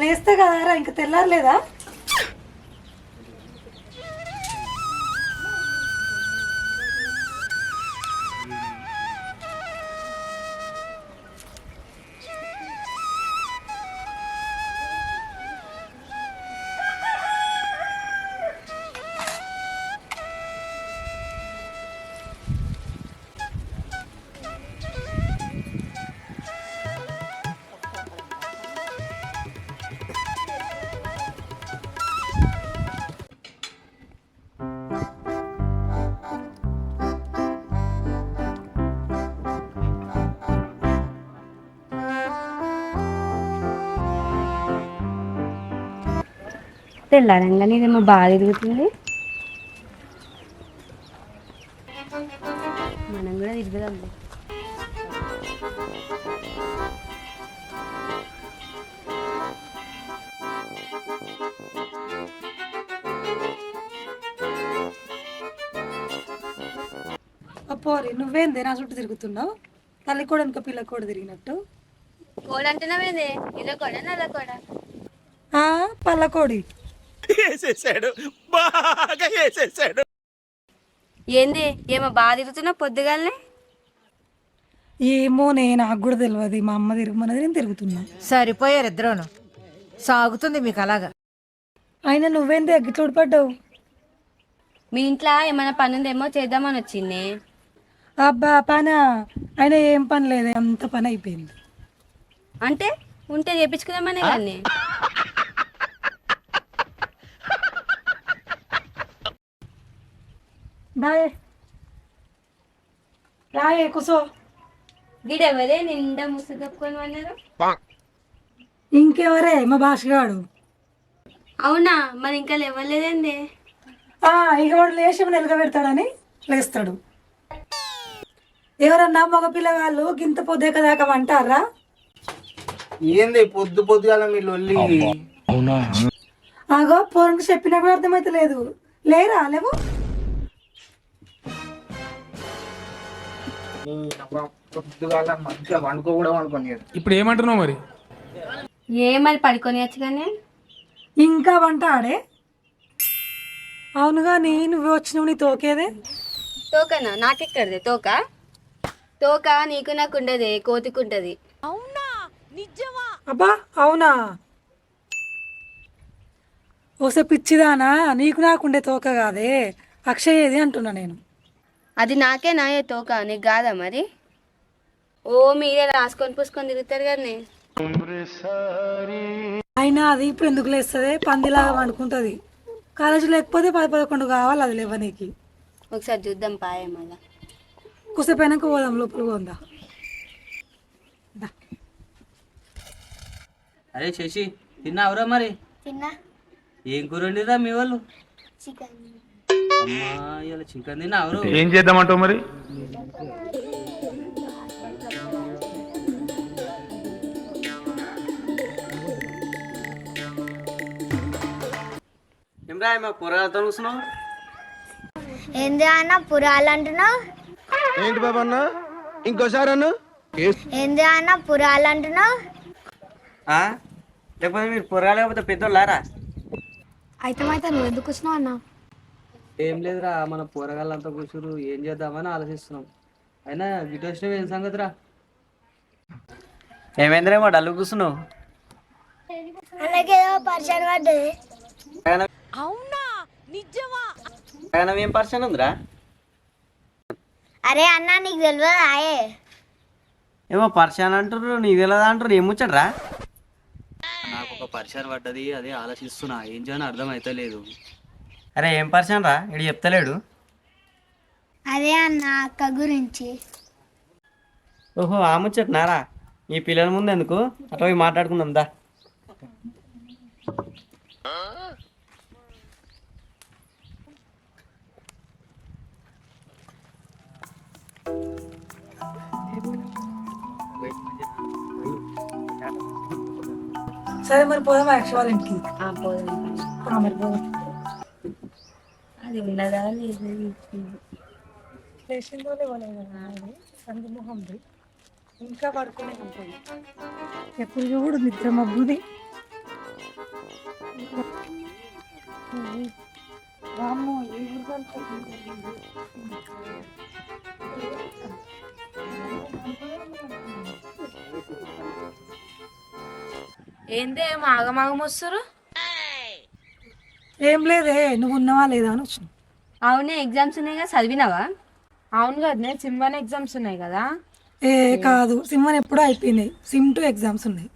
లేస్తే కదారా ఇంకా తెల్లారలేదా? తెల్లారంగా నీదేమో బాగా తిరుగుతుంది. మనం కూడా తిరుగుదాం. పోరి నువ్వేందే నా చుట్టూ తిరుగుతున్నావు? తల్లి కూడా ఇంకా పిల్ల కూడా తిరిగినట్టు. కోడి అంటున్నావేంది? ఇలా కూడా నల్ల కూడా పల్లకోడి వేసేసాడు, బాగా వేసేసాడు. ఏంది ఏమో బాగా తిరుగుతున్నావు పొద్దుగాలనే? ఏమోనే, నాకు కూడా తెలియదు. మా అమ్మ తిరగమన్నది, నేను తిరుగుతున్నా. సరిపోయారు ఇద్దరును. సాగుతుంది మీకు అలాగా. అయినా నువ్వేంది అగ్గి తోడ్పడ్డావు? మీ ఇంట్లో ఏమైనా పని ఉందేమో చేద్దామని వచ్చింది. అబ్బా పనా? అయినా ఏం పని లేదు, అంత పని అయిపోయింది. అంటే ఉంటే చేపించుకుందామనే కానీ. బాయ్ రాయే కూసో. గిడెవరే నిండా ముసుగు కప్పుకొని అన్నారు? ఇంకెవరే? మా భాషగాడు. అవునా? మరి ఇంకా లేవలేదేంది? ఇక వాడు లేచి నిలగబెడతాడని లేస్తాడు. ఎవరన్నా మగ పిల్లగాళ్ళు గింత పొద్దుక దాకా అంటారా? ఏంది పొద్దు పొద్దుగాల మీ లొల్లి? ఆగో పోరంకి చెప్పినా కూడా అర్థమైతే లేదు. లేరా లేవు? పొద్దుగాల మంచిగా వండుకోకూడదు అనుకున్నాడు. ఇప్పుడు ఏమంటున్నావు మరి? ఏమని పడుకొని వచ్చు కానీ ఇంకా వంట ఆడే. అవునుగా నువ్వు వచ్చినవు, నీ తోకేదే? తోకనా? నాకెక్కడదే తోక? తోక నీకు నాకు ఉండదే, కోతికుంటది. అబ్బా అవునా? ఓసే పిచ్చిదానా, నీకు నాకుండే తోక కాదే, అక్షయేది అంటున్నా నేను. అది నాకే నాయే తోక, నీకు కాదా మరి? ఓ మీరే రాసుకొని పూసుకొని తిరుగుతారు కానీ. అయినా అది ఇప్పుడు ఎందుకు లేస్తుంది? పందిలాగా వండుకుంటుంది. కాలేజీ లేకపోతే 10-11 కావాలి అది లేవనీకి. ఒకసారి చూద్దాం పాయే మళ్ళా. కుసేపోయినాక పోదాం, లోపల పోందా. అరే శశి, తిన్నావురా మరి? తిన్నా. ఏం కూర వండిరా మీ వాళ్ళు? చికెన్. అమ్మా ఇలా చికెన్ తిన్నావురు? ఏం చేద్దామంటావు మరి? ఏమ్రా మా కూరగాయలతో కూర్చున్నావు? ఏంది అన్న పురాలు అంటున్నావు? ఏంటి బాబా అన్న, ఇంకోసారి అన్న. ఏంది అన్న పురాలు అంటున్నావు? లేకపోతే మీరు కూరగాయలు లేకపోతే పెద్దోళ్ళారా? అయితే నువ్వు ఎందుకు వచ్చినావు అన్న? ఏం లేదురా, మన కూరగాయలంతా కూర్చురు, ఏం చేద్దామని ఆలోచిస్తున్నాం. అయినా గిట్ వచ్చినావు, ఏం సంగతిరా? ఏమైందిరేమో డల్లు కూర్చున్నావు? అలాగేదో పరిచయం పడ్డది. ఏం పర్సన్ ఉందిరా? అరే అన్న నీకు తెలియదు ఆయే? ఏమో పరిచయం అంటారు, నీకు తెలియదా అంటారు, ఏం ముచ్చట్రా? నాకు ఒక పరిచయం పడ్డది, అదే ఆలోచిస్తున్నా, ఏం చేయని అర్థం అయితే లేదు. అరే ఏం పరిచయం రా, ఇడు చెప్తలేడు. అదే అన్న అక్క గురించి. ఓహో ఆ ముచ్చట్నారా? ఈ పిల్లల ముందు ఎందుకు, అట్లా పోయి మాట్లాడుకుందాం దా. సరే మరి పోదాం యాక్చువల్ వాళ్ళ ఇంటికి. మరి పోదాం. అది ఉన్నదా లేదు? లేచిందో లేవలేదు సందుమొహంది, ఇంకా పడుకునే ఉంటుంది. ఎప్పుడు చూడు నిద్ర మబ్బుది. ఏందే ఆగమాగం వస్తారు? ఏం లేదే, నువ్వు ఉన్నావా లేదా అని వచ్చిన. అవునే ఎగ్జామ్స్ ఉన్నాయిగా, చదివినావా? అవును కదనే, సిమ్ ఎగ్జామ్స్ ఉన్నాయి కదా. ఏ కాదు, సిమ్ అని ఎప్పుడూ అయిపోయినాయి. సిమ్ 2 ఎగ్జామ్స్ ఉన్నాయి.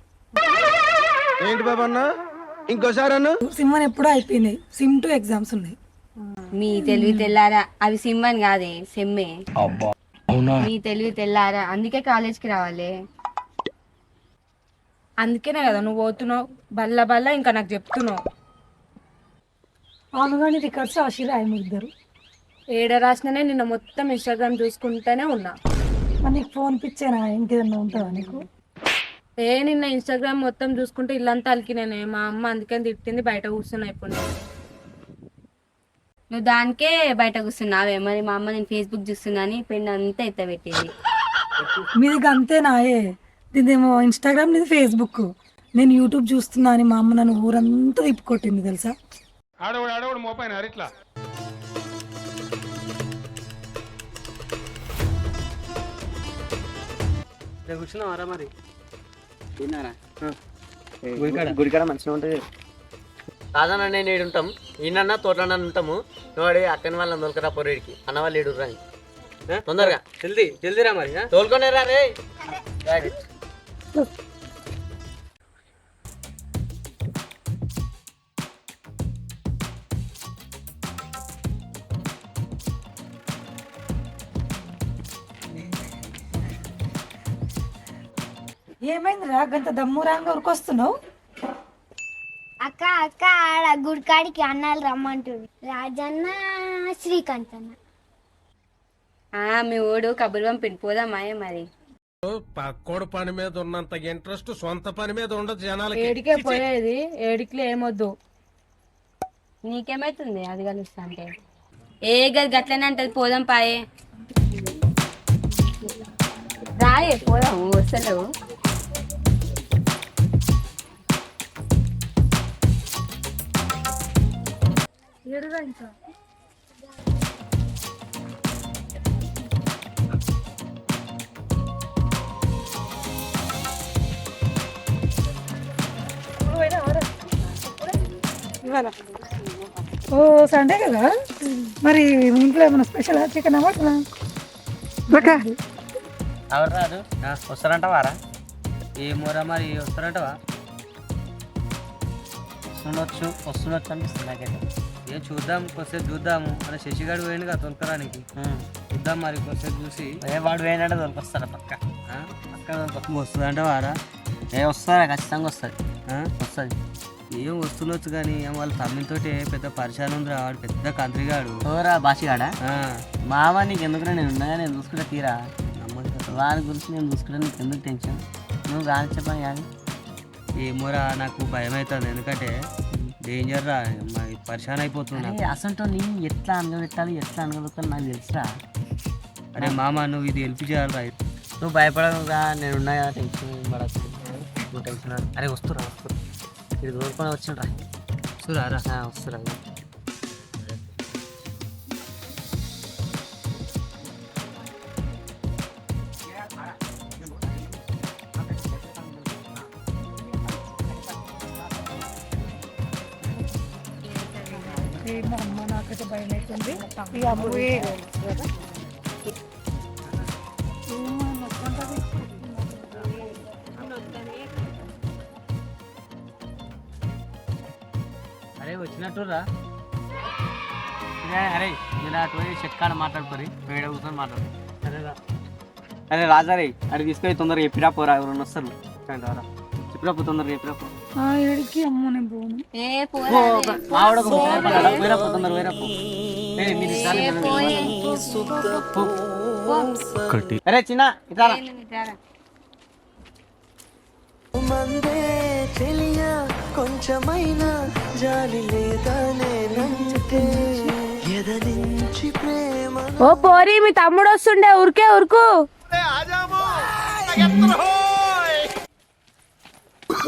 ఏంటి బాబా అన్న ఇంకోసారి అన్న సిమ్ అని ఎప్పుడూ అయిపోయినాయి. సిమ్ 2 ఎగ్జామ్స్ ఉన్నాయి. మీ తెలివి తెల్లారా, అవి సిమ్మని కాదే, సెమ్మే. మీ తెలివి తెల్లారా, అందుకే కాలేజ్కి రావాలి. అందుకేనే కదా నువ్వు పోతున్నావు బల్ల బల్ల ఇంకా నాకు చెప్తున్నావు. అవును కానీ రికార్డ్స్ రాసిరా ఆయన ఇద్దరు. ఏడ రాసిననే నిన్న మొత్తం ఇన్స్టాగ్రామ్ చూసుకుంటూనే ఉన్నా. మరి నీకు ఫోన్ పిచ్చేనా, ఇంకేదన్నా ఉంటుందా నీకు? నిన్న ఇన్స్టాగ్రామ్ మొత్తం చూసుకుంటే ఇల్లంతా అలికినేనే. మా అమ్మ అందుకని తిట్టింది, బయట కూర్చున్నా ఇప్పుడు నేను. నువ్వు దానికే బయట కూర్చున్నావే, మరి మా అమ్మ నేను ఫేస్బుక్ చూస్తున్నా అని పెన్ను అంతా ఎత్తబెట్టింది. మీది అంతేనాయే, దీనిదేమో ఇన్స్టాగ్రామ్, నీది ఫేస్బుక్. నేను యూట్యూబ్ చూస్తున్నా అని మా అమ్మ నన్ను ఊరంతా తిప్పుకొట్టింది తెలుసా. ఆడవాడు మోపాయిన ఇట్లా కూర్చున్నావారా మరి? తిన్నారా? గుడికాడ మంచిగా ఉంటుంది. రాజన్న నేను ఏడు ఉంటాం, ఈయన తోటలన్నా ఉంటాము. నువ్వు అక్కని వాళ్ళని తోలుకరా పొరేడికి, అన్న వాళ్ళు ఏడు రాని తొందరగా జల్దీరా మరి తోలుకొనేరా రే. ఏమైందిరా గంత దమ్మురాంగా ఉరికొస్తున్నావు? అక్క అక్క ఆడ గుడికాడికి అన్నాలు రమ్మంటుంది. రాజన్న, శ్రీకాంత్ అన్న. మీ ఓడు కబురు పంపిండి పోదామాయే మరి. పక్కోడు పని మీద ఉన్నంత ఇంట్రెస్ట్ సొంత పని మీద ఉండదు జనాలకి. ఏడికే పోయేది, ఏడికిలే ఏమొద్దు. నీకేమైతుంది అది కలుస్తా అంటే? ఏ గది గట్లనే అంటది, పోదాం పాయే. రాయే పోదాము, వస్తలేవు. ఇవాళ ఓ సండే కదా, మరి ఇంట్లో ఏమైనా స్పెషల్ చికెన్ అవ్వట్లా? ఎవరు రాదు వస్తారంటవారా? ఏమోరా మరి వస్తారంటవా? వస్తుండొచ్చు అనిపిస్తుంది నాకైతే. ఏం చూద్దాం, కొద్దిసేపు చూద్దాము. మన శశిగాడు పోయింది కదా తొలకరానికి, చూద్దాం మరి కొద్దిసేపు చూసి. వాడు పోయినట్టే తొలకొస్తారా? పక్క వస్తుందంటే వారా? వస్తారా? ఖచ్చితంగా వస్తుంది. ఏం వస్తుండొచ్చు కానీ వాళ్ళ తమ్మితోటి పెద్ద పరిచయం ఉందిరా. వాడు పెద్ద కంత్రిగాడు. ఓరా బాషిగాడా? మావా నీకు ఎందుకురా, నేను ఉన్నాయా, నేను చూసుకుంటే తీరా. వాని గురించి నేను చూసుకుంటే నీకు ఎందుకు టెన్షన్? నువ్వు కానీ చెప్పాను కానీ. ఏమోరా నాకు భయం అవుతుంది, ఎందుకంటే డేంజర్ రా, పరిశాన్ అయిపోతున్నా. అసలు నేను ఎట్లా అనగబెట్టాలి, ఎట్లా అనగబెట్టాలి నాకు తెలుసురా. అరే మామ నువ్వు ఇది హెల్ప్ చేయాలరా. నువ్వు భయపడవుగా, నేను ఉన్నాయా, టెన్షన్ పడచ్చు. నువ్వు టెన్షన్. అరే వస్తురా ఇది దూరుకొని వచ్చిండ్రా. వస్తురా వస్తురా. మా అమ్మ నాకైతే భయం అవుతుంది. ఈ అమ్మాయి అరే వచ్చినట్టురా. అరే నేను అటు పోయి చెక్కాడ మాట్లాడుకోరి, వేడ కూర్చొని మాట్లాడు. అరే రాజారే అడి తీసుకొని తొందరగా చెప్పిరా పోరా, ఎవరన్నా వస్తారు. చెప్పిరా పో, తొందరగా చెప్పిరా పో. ఏడికి అమ్మ నేను పోను. అరే చిన్న ఇట్లా కొంచెమైనా జాలి లేదా నేనంటే ఎదనించి ప్రేమ. ఓ పోరి, మీ తమ్ముడు వస్తుండే, ఉరుకు.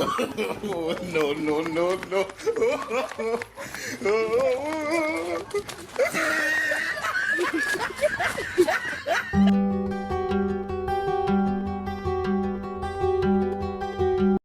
no.